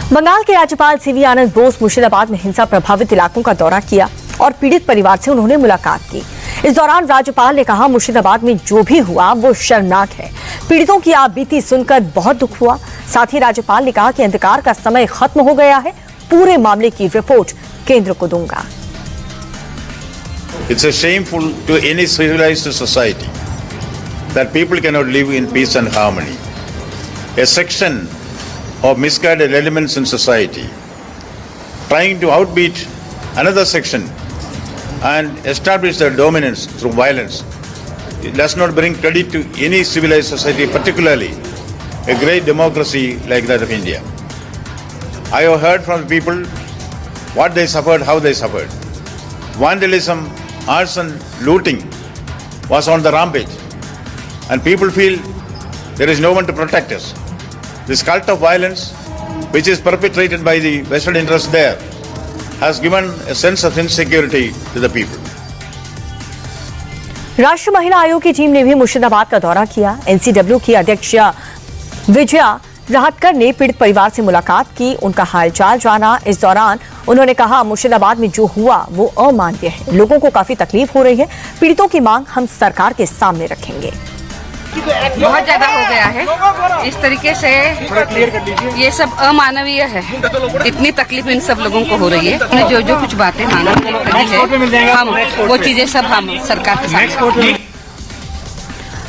बंगाल के राज्यपाल सीवी आनंद बोस मुर्शिदाबाद में हिंसा प्रभावित इलाकों का दौरा किया और पीड़ित परिवार से उन्होंने मुलाकात की। इस दौरान राज्यपाल ने कहा, मुर्शिदाबाद में जो भी हुआ वो शर्मनाक है। पीड़ितों की आपबीती सुनकर बहुत दुख हुआ। साथ ही राज्यपाल ने कहा कि अंधकार का समय खत्म हो गया है। पूरे मामले की रिपोर्ट केंद्र को दूंगा। It's a shameful to any civilized society that people cannot live in peace and harmony. A section of misguided elements in society trying to outbeat another section and establish their dominance through violence. It does not bring credit to any civilized society, particularly a great democracy like that of India. I have heard from the people what they suffered, how they suffered. Vandalism, arson, looting was on the rampage, and people feel there is no one to protect us. This cult of violence, which is perpetrated by the vested interests there, has given a sense of insecurity to the people. राष्ट्रीय महिला आयोग की team ने भी मुर्शिदाबाद का दौरा किया। NCW की अध्यक्ष विजया राहटकर ने पीड़ित परिवार से मुलाकात की, उनका हालचाल जाना। इस दौरान उन्होंने कहा, मुर्शिदाबाद में जो हुआ वो अमानवीय है। लोगों को काफी तकलीफ हो रही है। पीड़ितों की मांग हम सरकार के सामने रखेंगे। बहुत ज्यादा हो गया है। इस तरीके से ये सब अमानवीय है। इतनी तकलीफ इन सब लोगों को हो रही है। जो जो कुछ बातें मांगी है, हम वो चीजें सब हम सरकार के सामने।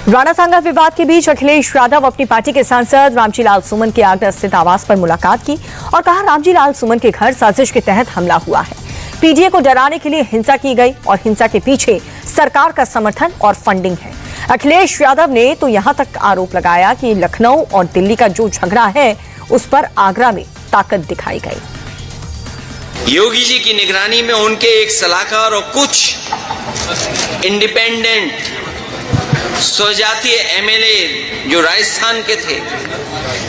राणा सांगा विवाद के बीच अखिलेश यादव अपनी पार्टी के सांसद रामजी लाल सुमन के आगरा स्थित आवास पर मुलाकात की और कहा, रामजी लाल सुमन के घर साजिश के तहत हमला हुआ है। पीडीए को डराने के लिए हिंसा की गई और हिंसा के पीछे सरकार का समर्थन और फंडिंग है। अखिलेश यादव ने तो यहां तक आरोप लगाया कि लखनऊ और दिल्ली का जो झगड़ा है उस पर आगरा में ताकत दिखाई गई। योगी जी की निगरानी में उनके एक सलाहकार और कुछ इंडिपेंडेंट स्वजातीय एमएलए जो राजस्थान के थे,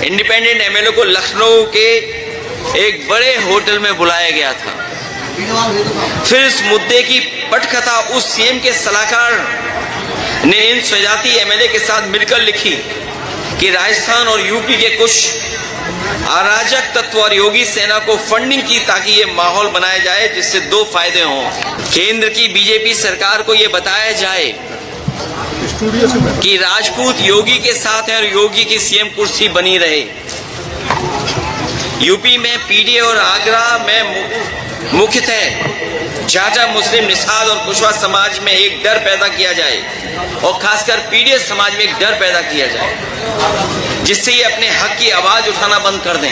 इंडिपेंडेंट एमएलए को लखनऊ के एक बड़े होटल में बुलाया गया था। फिर इस मुद्दे की पटकथा उस सीएम के सलाहकार ने इन स्वजातीय एमएलए के साथ मिलकर लिखी कि राजस्थान और यूपी के कुछ अराजक तत्व और योगी सेना को फंडिंग की ताकि ये माहौल बनाया जाए जिससे दो फायदे हों। केंद्र की बीजेपी सरकार को ये बताया जाए कि राजपूत योगी के साथ है और योगी की सीएम कुर्सी बनी रहे। यूपी में पीडीए और आगरा में मुख्यतः जाटा मुस्लिम निषाद और कुशवाहा समाज में एक डर पैदा किया जाए और खासकर पीडीए समाज में एक डर पैदा किया जाए जिससे ये अपने हक की आवाज उठाना बंद कर दें।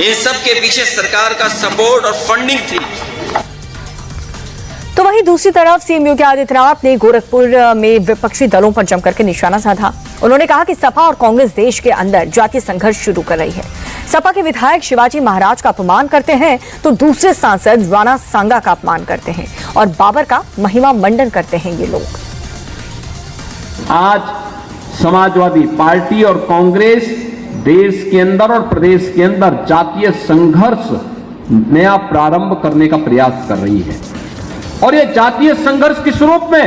इन सब के पीछे सरकार का सपोर्ट और फंडिंग थी। तो वहीं दूसरी तरफ सीएम योगी आदित्यनाथ ने गोरखपुर में विपक्षी दलों पर जमकर के निशाना साधा। उन्होंने कहा कि सपा और कांग्रेस देश के अंदर जातीय संघर्ष शुरू कर रही है। सपा के विधायक शिवाजी महाराज का अपमान करते हैं तो दूसरे सांसद राणा सांगा का अपमान करते हैं और बाबर का महिमा मंडन करते हैं। ये लोग आज समाजवादी पार्टी और कांग्रेस देश के अंदर और प्रदेश के अंदर जातीय संघर्ष नया प्रारंभ करने का प्रयास कर रही है और ये जातीय संघर्ष किस रूप में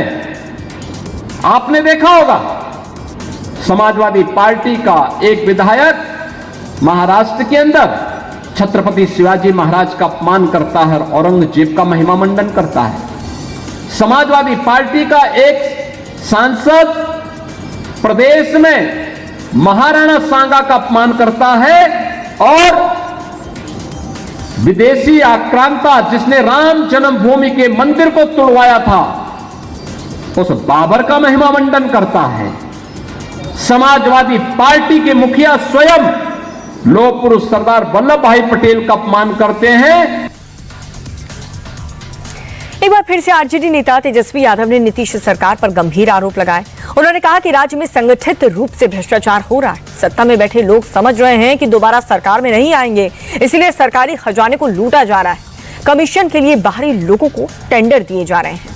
आपने देखा होगा। समाजवादी पार्टी का एक विधायक महाराष्ट्र के अंदर छत्रपति शिवाजी महाराज का अपमान करता है और औरंगजेब का महिमा मंडन करता है। समाजवादी पार्टी का एक सांसद प्रदेश में महाराणा सांगा का अपमान करता है और विदेशी आक्रांता जिसने राम जन्मभूमि के मंदिर को तोड़वाया था उस बाबर का महिमा मंडन करता है। समाजवादी पार्टी के मुखिया स्वयं लौह पुरुष सरदार वल्लभ भाई पटेल का अपमान करते हैं। एक बार फिर से आरजेडी नेता तेजस्वी यादव ने नीतीश सरकार पर गंभीर आरोप लगाए। उन्होंने कहा कि राज्य में संगठित रूप से भ्रष्टाचार हो रहा है। सत्ता में बैठे लोग समझ रहे हैं कि दोबारा सरकार में नहीं आएंगे, इसलिए सरकारी खजाने को लूटा जा रहा है। कमीशन के लिए बाहरी लोगों को टेंडर दिए जा रहे हैं।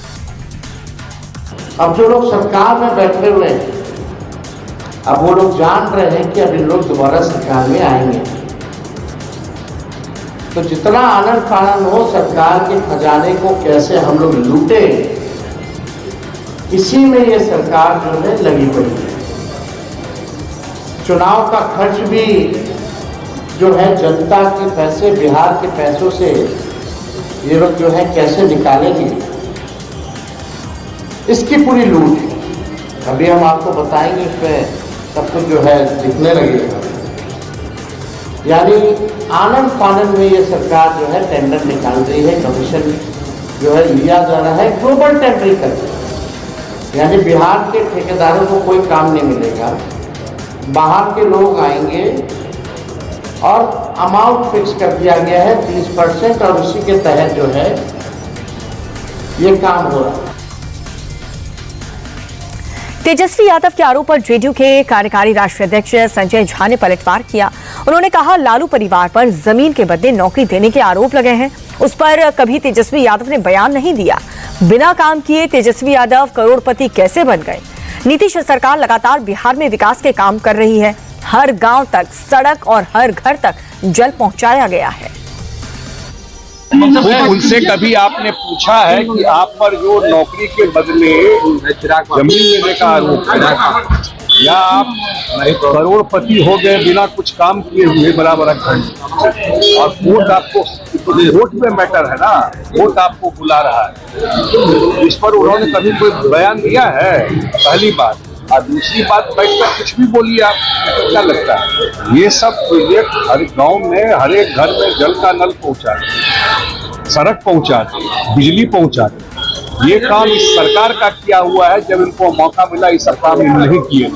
अब जो लोग सरकार में बैठे हुए हैं, अब वो लोग जान रहे हैं कि अब इन लोग दोबारा सरकार में आएंगे, तो जितना आनन फानन हो सरकार के खजाने को कैसे हम लोग लूटे, इसी में ये सरकार जो है लगी हुई है। चुनाव का खर्च भी जो है जनता के पैसे, बिहार के पैसों से ये लोग जो है कैसे निकालेंगे, इसकी पूरी लूट है। अभी हम आपको बताएंगे, इसमें सब कुछ जो है दिखने लगेगा। यानी आनंद फानंद में ये सरकार जो है टेंडर निकाल रही है, कमीशन जो है लिया जा रहा है, ग्लोबल टेंडरिंग करके। यानी बिहार के ठेकेदारों को कोई काम नहीं मिलेगा, बाहर के लोग आएंगे और अमाउंट फिक्स कर दिया गया है 30% और उसी के तहत जो है ये काम हो रहा है। तेजस्वी यादव के आरोप पर जेडीयू के कार्यकारी राष्ट्रीय अध्यक्ष संजय झा ने पलटवार किया। उन्होंने कहा, लालू परिवार पर जमीन के बदले नौकरी देने के आरोप लगे हैं, उस पर कभी तेजस्वी यादव ने बयान नहीं दिया। बिना काम किए तेजस्वी यादव करोड़पति कैसे बन गए? नीतीश सरकार लगातार बिहार में विकास के काम कर रही है। हर गांव तक सड़क और हर घर तक जल पहुंचाया गया है। उनसे कभी आपने पूछा है कि आप पर जो नौकरी के बदले जमीन लेने का आरोप है, या आप करोड़पति हो गए बिना कुछ काम किए हुए बराबर? और वोट आपको, वोट में मैटर है ना, वोट आपको बुला रहा है। इस पर उन्होंने कभी कोई बयान दिया है? पहली बात। और दूसरी बात, बैठकर कुछ भी बोलिए आप, क्या लगता है? ये सब प्रोजेक्ट हर गांव में, हर एक घर में जल का नल पहुंचा दे, सड़क पहुंचा दे, बिजली पहुंचा दे, ये काम इस सरकार का किया हुआ है। जब इनको मौका मिला, इस सरकार में नहीं किए।